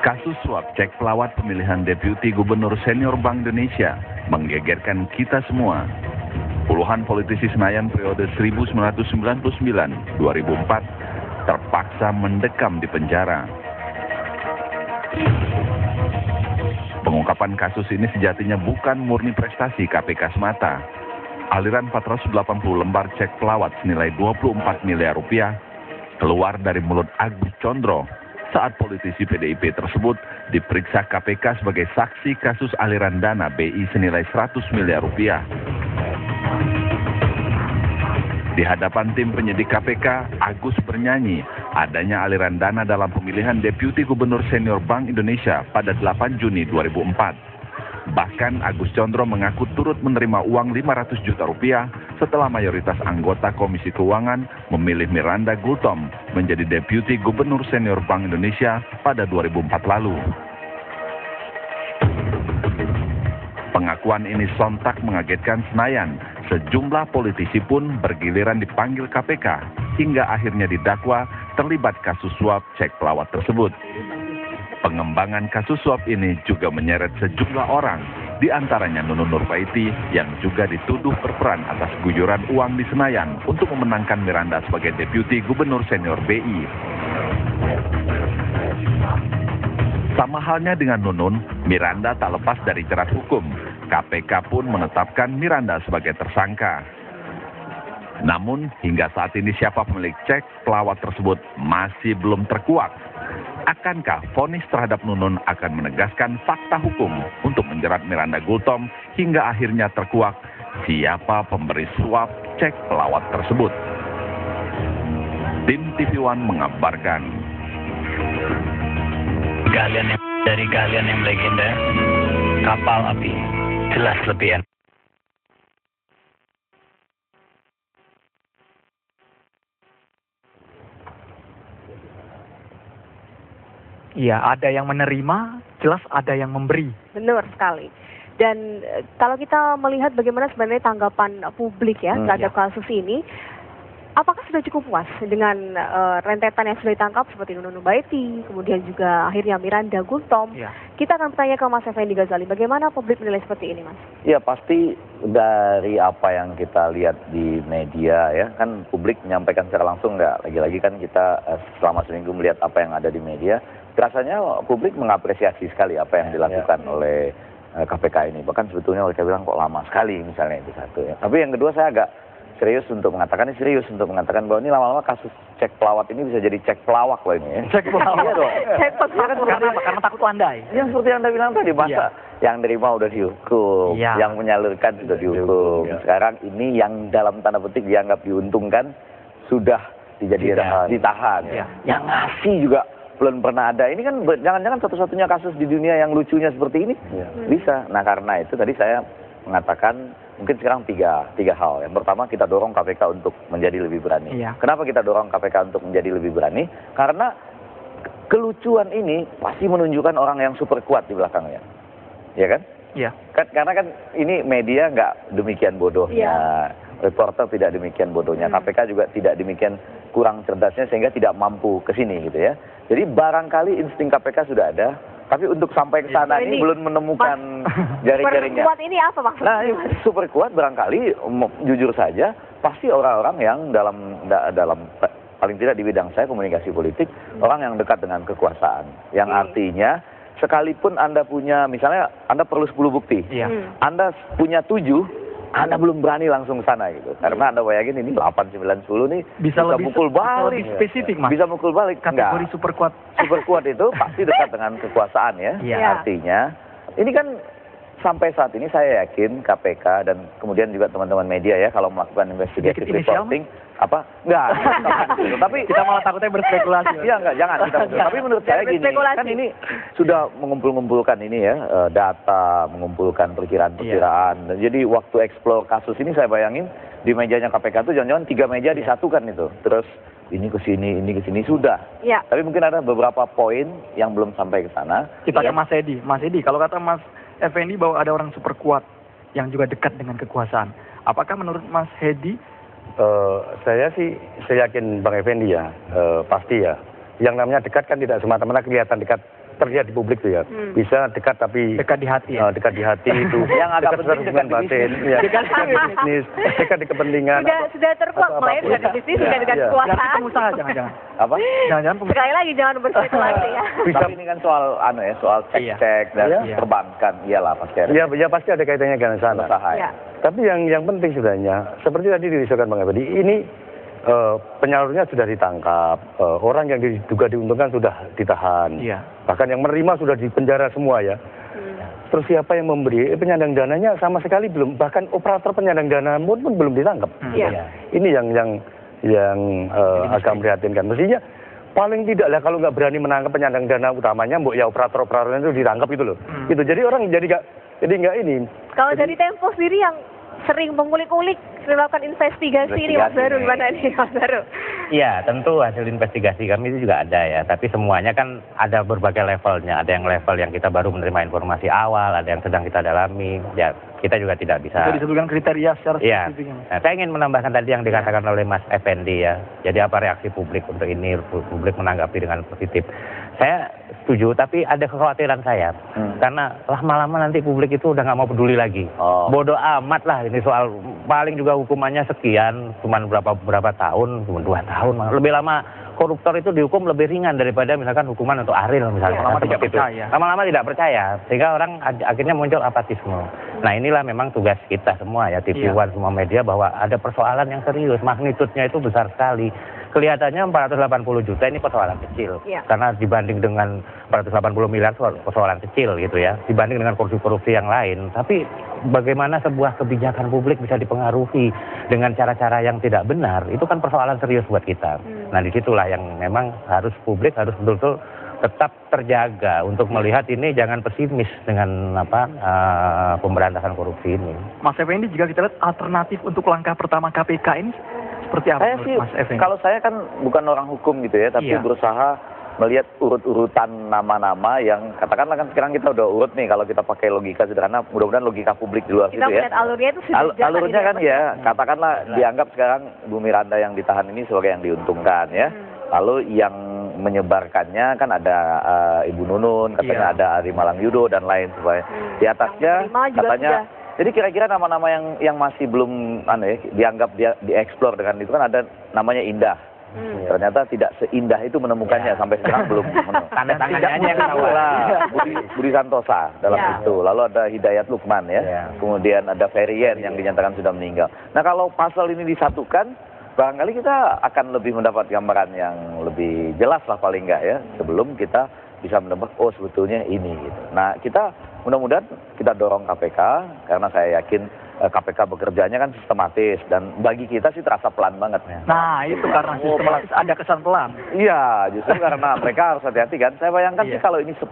Kasus suap cek pelawat pemilihan Deputi Gubernur Senior Bank Indonesia menggegerkan kita semua. Puluhan politisi Senayan periode 1999-2004 terpaksa mendekam di penjara. Pengungkapan kasus ini sejatinya bukan murni prestasi KPK semata. Aliran 480 lembar cek pelawat senilai 24 miliar rupiah keluar dari mulut Agus Condro saat politisi PDIP tersebut diperiksa KPK sebagai saksi kasus aliran dana BI senilai 100 miliar rupiah. Di hadapan tim penyidik KPK, Agus bernyanyi adanya aliran dana dalam pemilihan Deputi Gubernur Senior Bank Indonesia pada 8 Juni 2004. Bahkan Agus Condro mengaku turut menerima uang 500 juta rupiah setelah mayoritas anggota Komisi Keuangan memilih Miranda Gultom menjadi Deputi Gubernur Senior Bank Indonesia pada 2004 lalu. Pengakuan ini sontak mengagetkan Senayan. Sejumlah politisi pun bergiliran dipanggil KPK hingga akhirnya didakwa terlibat kasus suap cek pelawat tersebut. Pengembangan kasus suap ini juga menyeret sejumlah orang, di antaranya Nunun Nurbaiti yang juga dituduh berperan atas guyuran uang di Senayan untuk memenangkan Miranda sebagai Deputi Gubernur Senior BI. Sama halnya dengan Nunun, Miranda tak lepas dari jerat hukum. KPK pun menetapkan Miranda sebagai tersangka. Namun, hingga saat ini siapa pemilik cek pelawat tersebut masih belum terkuak. Akankah vonis terhadap Nunun akan menegaskan fakta hukum untuk menjerat Miranda Gultom hingga akhirnya terkuak siapa pemberi suap cek pelawat tersebut? Tim TV One mengabarkan. Dari galian yang legenda, kapal api, jelas lebih enak. Iya, ada yang menerima, jelas ada yang memberi. Benar sekali. Dan kalau kita melihat bagaimana sebenarnya tanggapan publik ya terhadap kasus ini, apakah sudah cukup puas dengan rentetan yang sudah ditangkap seperti Nunun Nurbaiti, kemudian juga akhirnya Miranda Gultom? Ya. Kita akan bertanya ke Mas Effendi Ghazali, bagaimana publik menilai seperti ini, Mas? Ya pasti dari apa yang kita lihat di media ya, kan publik menyampaikan secara langsung nggak. Lagi-lagi kan kita selama seminggu melihat apa yang ada di media. Rasanya publik mengapresiasi sekali apa yang dilakukan oleh KPK ini. Bahkan sebetulnya mereka bilang kok lama sekali misalnya itu satu ya. Tapi yang kedua saya agak serius untuk mengatakan bahwa ini lama-lama kasus cek pelawat ini bisa jadi cek pelawak loh ini ya. Cek pelawak. Cek pelawak. Karena takut landai. Yang seperti Anda bilang tadi, masa yang nerima udah dihukum, yang menyalurkan sudah dihukum. Sekarang ini yang dalam tanda petik dianggap diuntungkan sudah ditahan. Yang ngasih juga belum pernah ada. Ini kan jangan-jangan satu-satunya kasus di dunia yang lucunya seperti ini. Bisa. Nah karena itu tadi saya mengatakan mungkin sekarang tiga hal. Yang pertama kita dorong KPK untuk menjadi lebih berani. Kenapa kita dorong KPK untuk menjadi lebih berani? Karena kelucuan ini pasti menunjukkan orang yang super kuat di belakangnya. Ya kan? Iya. Karena kan ini media nggak demikian bodohnya. Reporter tidak demikian bodohnya. KPK juga tidak demikian kurang cerdasnya sehingga tidak mampu ke sini gitu ya. Jadi barangkali insting KPK sudah ada. Tapi untuk sampai ke sana ini belum menemukan jaring-jaringnya. Super kuat ini apa maksudnya? Nah, super kuat barangkali jujur saja pasti orang-orang yang dalam paling tidak di bidang saya komunikasi politik, orang yang dekat dengan kekuasaan. Yang artinya sekalipun Anda punya misalnya Anda perlu 10 bukti. Anda punya 7, Anda belum berani langsung sana gitu. Karena Anda bayangin ini 8, 9, 10 nih bisa mukul balik. Lebih spesifik, Mas. Bisa mukul balik. Kategori super kuat. Super kuat itu pasti dekat dengan kekuasaan ya. Artinya ini kan sampai saat ini saya yakin KPK dan kemudian juga teman-teman media ya kalau melakukan investigative reporting enggak. Tapi kita malah takutnya berspekulasi. Iya enggak, jangan kita. Tapi menurut saya gini, kan ini sudah mengumpulkan ini ya, data, mengumpulkan perkiraan-perkiraan. Dan jadi waktu explore kasus ini saya bayangin di mejanya KPK itu jangan-jangan 3 meja disatukan itu. Terus ini ke sini sudah. Tapi mungkin ada beberapa poin yang belum sampai ke sana. Kita ke Mas Edi. Mas Edi, kalau kata Mas Effendi bahwa ada orang super kuat yang juga dekat dengan kekuasaan. Apakah menurut Mas Hedi? Saya yakin Bang Effendi ya, pasti ya. Yang namanya dekat kan tidak semata-mata kelihatan dekat terlihat di publik tuh ya. Bisa dekat tapi Dekat di hati ya. dekat di hati itu. Yang agak dekat penting hubungan dekat di batin, ya. Dekat di bisnis, dekat di kepentingan. Sudah terkuak atau mulai apapun. dengan bisnis, sudah dengan Iya. Berarti kekuasaan. pengusaha jangan-jangan. apa? Jangan-jangan pengusaha. Sekali lagi jangan berspekulasi ya. Bisa. Tapi ini kan soal soal cek-cek dan Iya. perbankan. Iyalah pasti ada. Ya pasti ada kaitannya dengan sana. Usaha. Ya. Tapi yang penting sebenarnya, seperti tadi dirisaukan Bang Effendi, ini penyalurnya sudah ditangkap, orang yang diduga diuntungkan sudah ditahan, Iya. bahkan yang menerima sudah dipenjara semua ya. Terus siapa yang memberi penyandang dananya sama sekali belum, bahkan operator penyandang dana pun belum ditangkap. Iya. Ini yang agak memprihatinkan. Mestinya paling tidak lah kalau nggak berani menangkap penyandang dana utamanya, mbok ya operator-operator itu ditangkap itu loh. Gitu. Jadi orang jadi nggak ini. Kalau dari Tempo sendiri yang sering mengulik-ulik, melakukan investigasi ini Mas Baru, gimana nih Mas Baru? Iya, tentu hasil investigasi kami itu juga ada ya, tapi semuanya kan ada berbagai levelnya. Ada yang level yang kita baru menerima informasi awal, ada yang sedang kita dalami. Ya, kita juga tidak bisa. Bisa disebutkan kriteria secara Iya. spesifik. Nah, saya ingin menambahkan tadi yang dikatakan oleh Mas Effendi ya. Jadi apa reaksi publik untuk ini? Publik menanggapi dengan positif. Saya setuju, tapi ada kekhawatiran saya. Karena lama-lama nanti publik itu udah nggak mau peduli lagi. Bodoh amat lah ini soal, paling juga hukumannya sekian, cuma berapa tahun, cuma 2 tahun. Lebih lama koruptor itu dihukum lebih ringan daripada misalkan hukuman untuk Ariel misalnya. Lama-lama tidak Seperti itu. percaya. Lama-lama tidak percaya, sehingga orang akhirnya muncul apatisme. Nah inilah memang tugas kita semua ya, TV One, semua media, bahwa ada persoalan yang serius, magnitudenya itu besar sekali. Kelihatannya 480 juta ini persoalan kecil, karena dibanding dengan 480 miliar persoalan kecil gitu ya, dibanding dengan korupsi-korupsi yang lain. Tapi bagaimana sebuah kebijakan publik bisa dipengaruhi dengan cara-cara yang tidak benar, itu kan persoalan serius buat kita. Nah disitulah yang memang publik harus betul-betul tetap terjaga untuk melihat ini, jangan pesimis dengan pemberantasan korupsi ini. Mas Effendi, jika kita lihat alternatif untuk langkah pertama KPK ini seperti apa Saya menurut sih, Mas Effendi? kalau saya kan bukan orang hukum gitu ya, tapi berusaha melihat urut-urutan nama-nama yang katakanlah kan sekarang kita udah urut nih, kalau kita pakai logika sederhana, mudah-mudahan logika publik di luar Kita situ ya. melihat alurnya itu sudah jalan Alurnya ini kan ya, katakanlah dianggap sekarang Bu Miranda yang ditahan ini sebagai yang diuntungkan ya. Lalu yang menyebarkannya kan ada Ibu Nunun, katanya ada Ari Malang Yudo dan lain sebagainya. Di atasnya katanya, jadi kira-kira nama-nama yang masih belum dianggap dieksplor dengan itu kan ada namanya Indah. Ternyata tidak seindah itu menemukannya, sampai sekarang belum menemukan. Tanda tangannya aja yang tahu lah. Budi Santosa dalam itu. Lalu ada Hidayat Lukman ya. Kemudian ada Ferrien yang dinyatakan sudah meninggal. Nah kalau pasal ini disatukan, barangkali kita akan lebih mendapat gambaran yang lebih jelas lah paling enggak ya, sebelum kita bisa menebak, oh sebetulnya ini gitu. Nah kita mudah-mudahan kita dorong KPK, karena saya yakin KPK bekerjanya kan sistematis, dan bagi kita sih terasa pelan banget. Nah itu karena sistematis ada kesan pelan. Iya, justru karena mereka harus hati-hati kan. Saya bayangkan sih kalau ini 10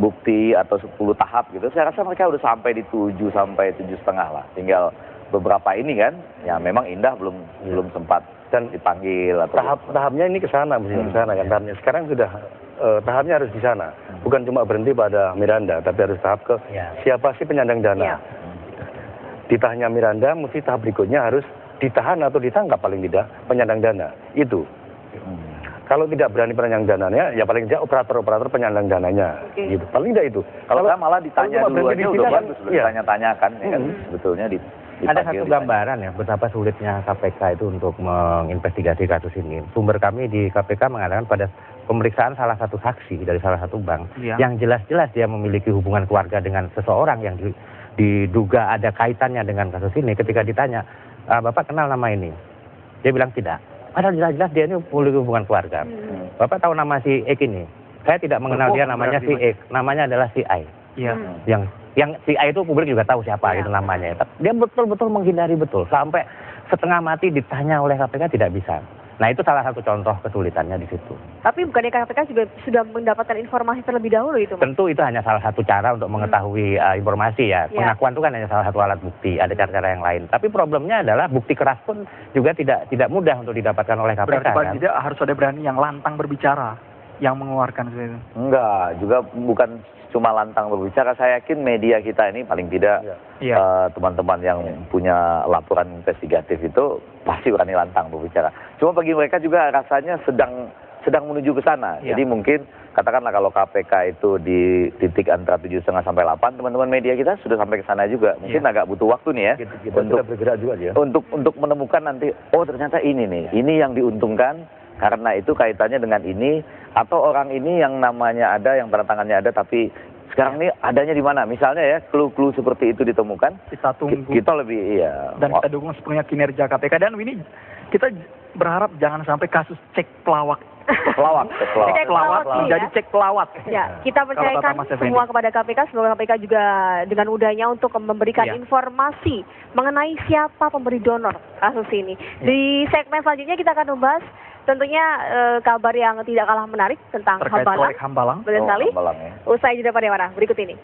bukti atau 10 tahap gitu, saya rasa mereka udah sampai di 7 sampai 7,5 lah. Tinggal beberapa ini kan, ya memang Indah belum sempat dan dipanggil atau tahapnya ini ke sana, mesti ke sana kan. Tahapnya sekarang sudah tahapnya harus di sana. Bukan cuma berhenti pada Miranda, tapi harus tahap ke siapa sih penyandang dana. Ditahannya Miranda, mesti tahap berikutnya harus ditahan atau ditangkap paling tidak penyandang dana. Itu. Kalau tidak berani penyandang dananya, ya paling tidak operator-operator penyandang dananya. Gitu. Paling tidak itu. Kalau saya malah ditanya dulu aja udah kan, bagus, ditanya-tanyakan ya kan, sebetulnya ada satu gambaran ya betapa sulitnya KPK itu untuk menginvestigasi kasus ini. Sumber kami di KPK mengatakan pada pemeriksaan salah satu saksi dari salah satu bank yang jelas-jelas dia memiliki hubungan keluarga dengan seseorang yang diduga ada kaitannya dengan kasus ini. Ketika ditanya, Bapak kenal nama ini? Dia bilang tidak. Padahal jelas-jelas dia ini memiliki hubungan keluarga. Bapak tahu nama si Ek ini? Saya tidak mengenal dia, namanya si Ek. Namanya adalah si Ai. Yang si A itu publik juga tahu siapa itu namanya. Dia betul-betul menghindari betul. Sampai setengah mati ditanya oleh KPK tidak bisa. Nah itu salah satu contoh kesulitannya di situ. Tapi bukannya KPK juga sudah mendapatkan informasi terlebih dahulu itu? Tentu itu hanya salah satu cara untuk mengetahui informasi ya. Pengakuan itu kan hanya salah satu alat bukti. Ada cara-cara yang lain. Tapi problemnya adalah bukti keras pun juga tidak mudah untuk didapatkan oleh KPK. Berarti tidak harus ada berani yang lantang berbicara, yang mengeluarkan itu. Enggak, juga bukan cuma lantang berbicara. Saya yakin media kita ini paling tidak teman-teman yang punya laporan investigatif itu pasti berani lantang berbicara. Cuma bagi mereka juga rasanya sedang sedang menuju ke sana. Jadi mungkin katakanlah kalau KPK itu di titik antara 7,5 sampai 8, teman-teman media kita sudah sampai ke sana juga. Mungkin agak butuh waktu nih ya. Kita untuk bergerak juga ya. Untuk menemukan nanti, oh ternyata ini nih, ini yang diuntungkan karena itu kaitannya dengan ini, atau orang ini yang namanya ada, yang tanda tangannya ada, tapi sekarang ini adanya di mana? Misalnya ya, clue-clue seperti itu ditemukan. Kita tunggu. Kita lebih, Dan kita dukung sepenuhnya kinerja KPK. Dan ini kita berharap jangan sampai kasus cek pelawak. Cek pelawak menjadi cek pelawat. Ya, kita percayakan semua kepada KPK. Semoga KPK juga dengan mudahnya untuk memberikan informasi mengenai siapa pemberi donor kasus ini. Di segmen selanjutnya kita akan membahas tentunya kabar yang tidak kalah menarik tentang Hambalang. Betul sekali. Usai jeda pada mana? Berikut ini.